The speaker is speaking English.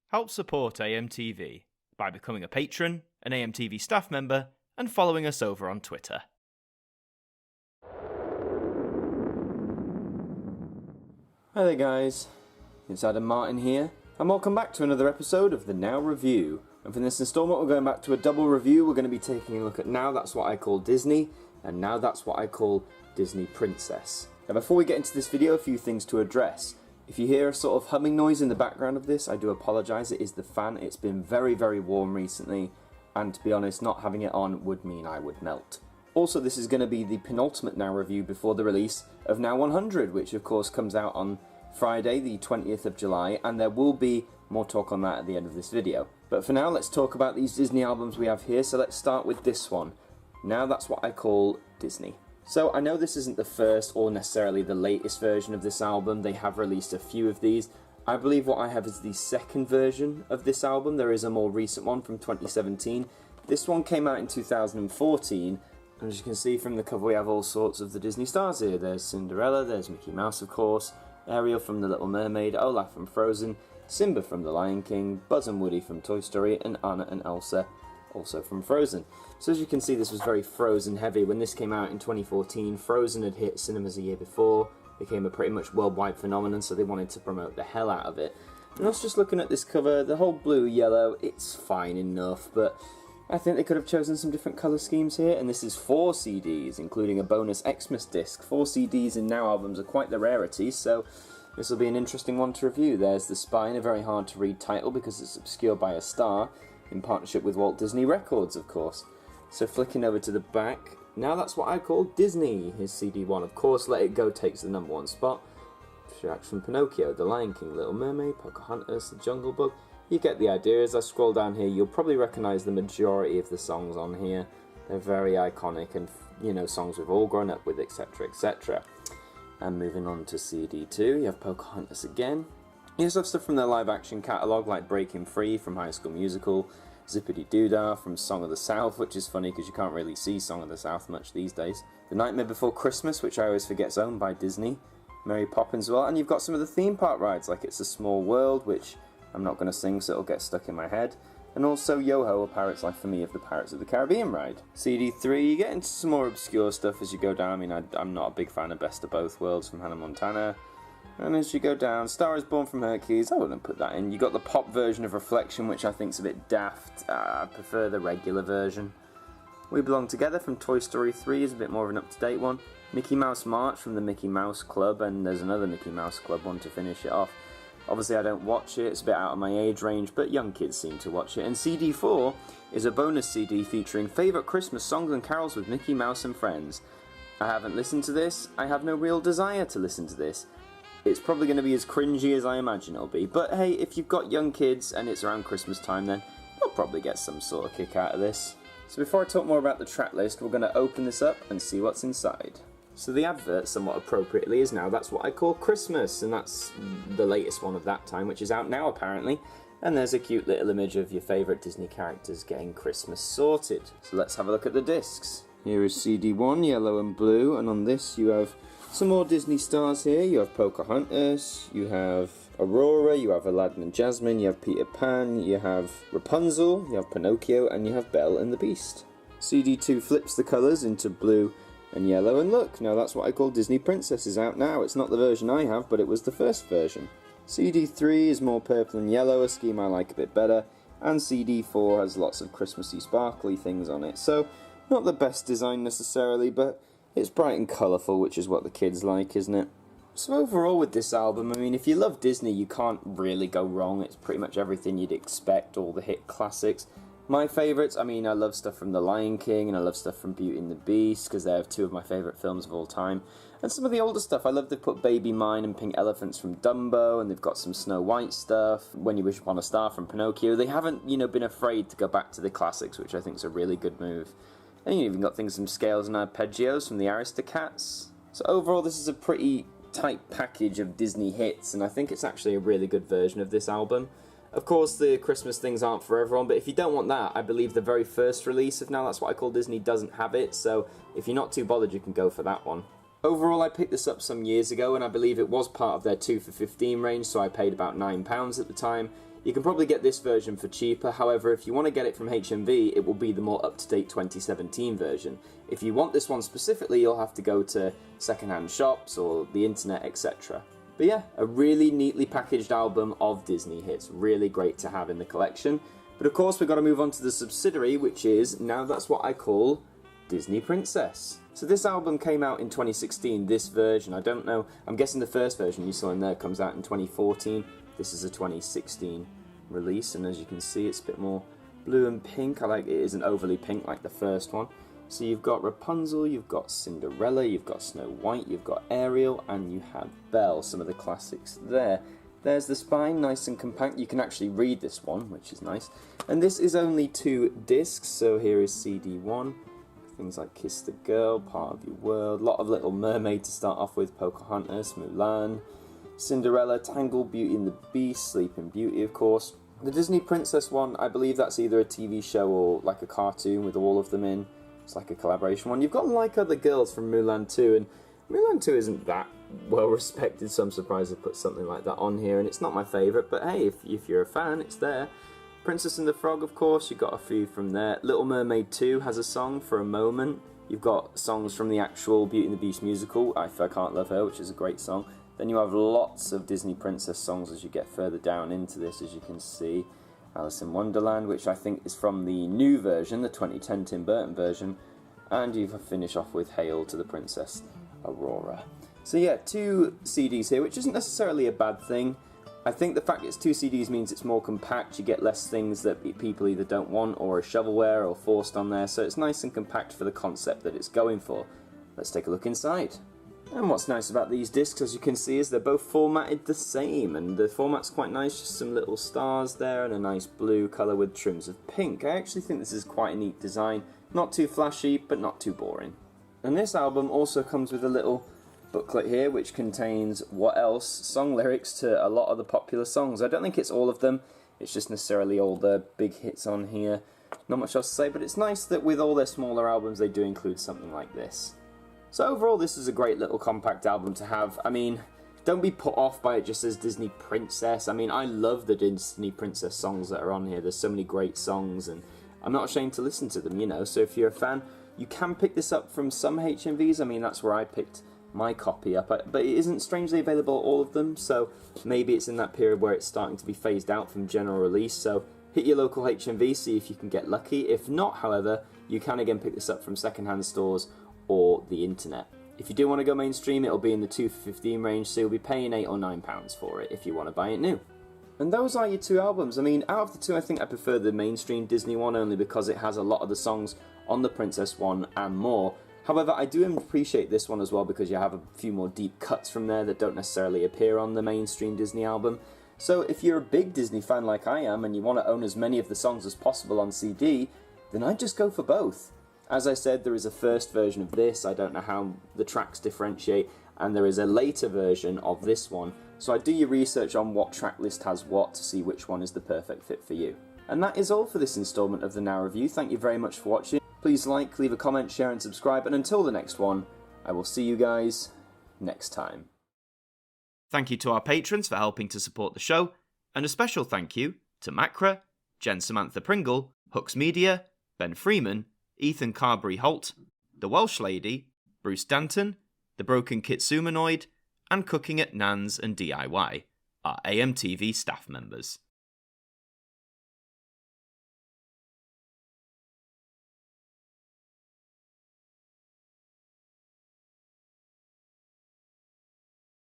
Help support AMTV by becoming a patron, an AMTV staff member, and following us over on Twitter. Hi there guys, it's Adam Martin here, and welcome back to another episode of the Now Review. And for this instalment we're going back to a double review. We're going to be taking a look at Now That's What I Call Disney, and Now That's What I Call Disney Princess. Now before we get into this video, a few things to address. If you hear a sort of humming noise in the background of this, I do apologise, it is the fan. It's been very, very warm recently, and to be honest, not having it on would mean I would melt. Also, this is going to be the penultimate Now review before the release of Now 100, which of course comes out on Friday, the 20th of July, and there will be more talk on that at the end of this video. But for now, let's talk about these Disney albums we have here, so let's start with this one. Now That's What I Call Disney. So I know this isn't the first or necessarily the latest version of this album. They have released a few of these. I believe what I have is the second version of this album. There is a more recent one from 2017. This one came out in 2014. And as you can see from the cover, we have all sorts of the Disney stars here. There's Cinderella, there's Mickey Mouse of course, Ariel from The Little Mermaid, Olaf from Frozen, Simba from The Lion King, Buzz and Woody from Toy Story, and Anna and Elsa also from Frozen. So as you can see, this was very Frozen heavy. When this came out in 2014, Frozen had hit cinemas a year before, became a pretty much worldwide phenomenon, so they wanted to promote the hell out of it. And I was just looking at this cover, the whole blue, yellow, it's fine enough, but I think they could have chosen some different colour schemes here, and this is 4 CDs, including a bonus Xmas disc. 4 CDs in Now albums are quite the rarity, so this will be an interesting one to review. There's The Spine, a very hard to read title because it's obscured by a star, in partnership with Walt Disney Records, of course. So flicking over to the back, Now That's What I Call Disney is CD1. Of course, Let It Go takes the #1 spot. Tracks from Pinocchio, The Lion King, Little Mermaid, Pocahontas, The Jungle Book. You get the idea. As I scroll down here, you'll probably recognise the majority of the songs on here. They're very iconic and, you know, songs we've all grown up with, etc, etc. And moving on to CD2, you have Pocahontas again. You also have stuff from their live-action catalogue, like Breaking Free from High School Musical, Zippity Doodah from Song of the South, which is funny because you can't really see Song of the South much these days. The Nightmare Before Christmas, which I always forget is owned by Disney. Mary Poppins as well, and you've got some of the theme park rides, like It's a Small World, which I'm not going to sing so it'll get stuck in my head. And also Yo-Ho, A Pirate's Life for Me of the Pirates of the Caribbean ride. CD3, you get into some more obscure stuff as you go down. I mean, I'm not a big fan of Best of Both Worlds from Hannah Montana. And as you go down, Star is Born from Hercules, I wouldn't put that in. You got the pop version of Reflection, which I think's a bit daft. I prefer the regular version. We Belong Together from Toy Story 3 is a bit more of an up-to-date one. Mickey Mouse March from the Mickey Mouse Club, and there's another Mickey Mouse Club one to finish it off. Obviously I don't watch it, it's a bit out of my age range, but young kids seem to watch it. And CD4 is a bonus CD featuring favourite Christmas songs and carols with Mickey Mouse and friends. I haven't listened to this, I have no real desire to listen to this. It's probably going to be as cringy as I imagine it'll be, but hey, if you've got young kids and it's around Christmas time, then you'll probably get some sort of kick out of this. So before I talk more about the track list, we're going to open this up and see what's inside. So the advert, somewhat appropriately, is Now That's What I Call Christmas, and that's the latest one of that time, which is out now apparently. And there's a cute little image of your favourite Disney characters getting Christmas sorted. So let's have a look at the discs. Here is CD1, yellow and blue, and on this you have some more Disney stars here. You have Pocahontas, you have Aurora, you have Aladdin and Jasmine, you have Peter Pan, you have Rapunzel, you have Pinocchio, and you have Belle and the Beast. CD2 flips the colours into blue and yellow, and look, Now That's What I Call Disney Princess is out now. It's not the version I have, but it was the first version. CD3 is more purple and yellow, a scheme I like a bit better, and CD4 has lots of Christmassy sparkly things on it. So, not the best design necessarily, but it's bright and colourful, which is what the kids like, isn't it? So overall with this album, I mean, if you love Disney, you can't really go wrong. It's pretty much everything you'd expect, all the hit classics. My favourites, I mean, I love stuff from The Lion King, and I love stuff from Beauty and the Beast, because they're 2 of my favourite films of all time. And some of the older stuff, I love they've put Baby Mine and Pink Elephants from Dumbo, and they've got some Snow White stuff, When You Wish Upon a Star from Pinocchio. They haven't, you know, been afraid to go back to the classics, which I think is a really good move. And you've even got things from Scales and Arpeggios from the Aristocats. So overall, this is a pretty tight package of Disney hits, and I think it's actually a really good version of this album. Of course, the Christmas things aren't for everyone, but if you don't want that, I believe the very first release of Now That's What I Call Disney doesn't have it, so if you're not too bothered, you can go for that one. Overall, I picked this up some years ago, and I believe it was part of their 2 for $15 range, so I paid about £9 at the time. You can probably get this version for cheaper, however, if you want to get it from HMV, it will be the more up-to-date 2017 version. If you want this one specifically, you'll have to go to second-hand shops or the internet, etc. But yeah, a really neatly packaged album of Disney hits, really great to have in the collection. But of course, we've got to move on to the subsidiary, which is, now that's what I call, Disney Princess. So this album came out in 2016, this version, I don't know, I'm guessing the first version you saw in there comes out in 2014. This is a 2016 release, and as you can see, it's a bit more blue and pink. I like it isn't overly pink like the first one. So you've got Rapunzel, you've got Cinderella, you've got Snow White, you've got Ariel, and you have Belle, some of the classics there. There's the spine, nice and compact. You can actually read this one, which is nice. And this is only 2 discs, so here is CD 1. Things like Kiss the Girl, Part of Your World, a lot of Little Mermaid to start off with, Pocahontas, Mulan, Cinderella, Tangled, Beauty and the Beast, Sleeping Beauty, of course. The Disney Princess one, I believe that's either a TV show or like a cartoon with all of them in. It's like a collaboration one. You've got Like Other Girls from Mulan 2, and Mulan 2 isn't that well respected, so I'm surprised they put something like that on here, and it's not my favourite, but hey, if you're a fan, it's there. Princess and the Frog, of course, you've got a few from there. Little Mermaid 2 has a song, For a Moment. You've got songs from the actual Beauty and the Beast musical, I Can't Love Her, which is a great song. Then you have lots of Disney Princess songs as you get further down into this, as you can see. Alice in Wonderland, which I think is from the new version, the 2010 Tim Burton version. And you finish off with Hail to the Princess Aurora. So yeah, 2 CDs here, which isn't necessarily a bad thing. I think the fact it's 2 CDs means it's more compact, you get less things that people either don't want or are shovelware or forced on there, so it's nice and compact for the concept that it's going for. Let's take a look inside. And what's nice about these discs, as you can see, is they're both formatted the same, and the format's quite nice, just some little stars there and a nice blue colour with trims of pink. I actually think this is quite a neat design, not too flashy, but not too boring. And this album also comes with a little booklet here, which contains what else? Song lyrics to a lot of the popular songs. I don't think it's all of them, it's just necessarily all the big hits on here. Not much else to say, but it's nice that with all their smaller albums they do include something like this. So overall, this is a great little compact album to have. I mean, don't be put off by it just as Disney Princess. I mean, I love the Disney Princess songs that are on here. There's so many great songs, and I'm not ashamed to listen to them, you know. So if you're a fan, you can pick this up from some HMVs. I mean, that's where I picked my copy up, but it isn't strangely available at all of them, so maybe it's in that period where it's starting to be phased out from general release, so hit your local HMV, see if you can get lucky. If not, however, you can again pick this up from second-hand stores or the internet. If you do want to go mainstream, it'll be in the 2 for $15 range, so you'll be paying £8 or £9 for it if you want to buy it new. And those are your 2 albums. I mean, out of the 2, I think I prefer the mainstream Disney one, only because it has a lot of the songs on the Princess one and more. However, I do appreciate this one as well because you have a few more deep cuts from there that don't necessarily appear on the mainstream Disney album. So if you're a big Disney fan like I am and you want to own as many of the songs as possible on CD, then I'd just go for both. As I said, there is a first version of this, I don't know how the tracks differentiate, and there is a later version of this one, so I do your research on what track list has what to see which one is the perfect fit for you. And that is all for this instalment of the Now Review. Thank you very much for watching. Please like, leave a comment, share and subscribe, and until the next one, I will see you guys next time. Thank you to our patrons for helping to support the show, and a special thank you to Macra, Jen Samantha Pringle, Hooks Media, Ben Freeman, Ethan Carberry-Holt, The Welsh Lady, Bruce Danton, The Broken Kitsumanoid, and Cooking at Nans and DIY, our AMTV staff members.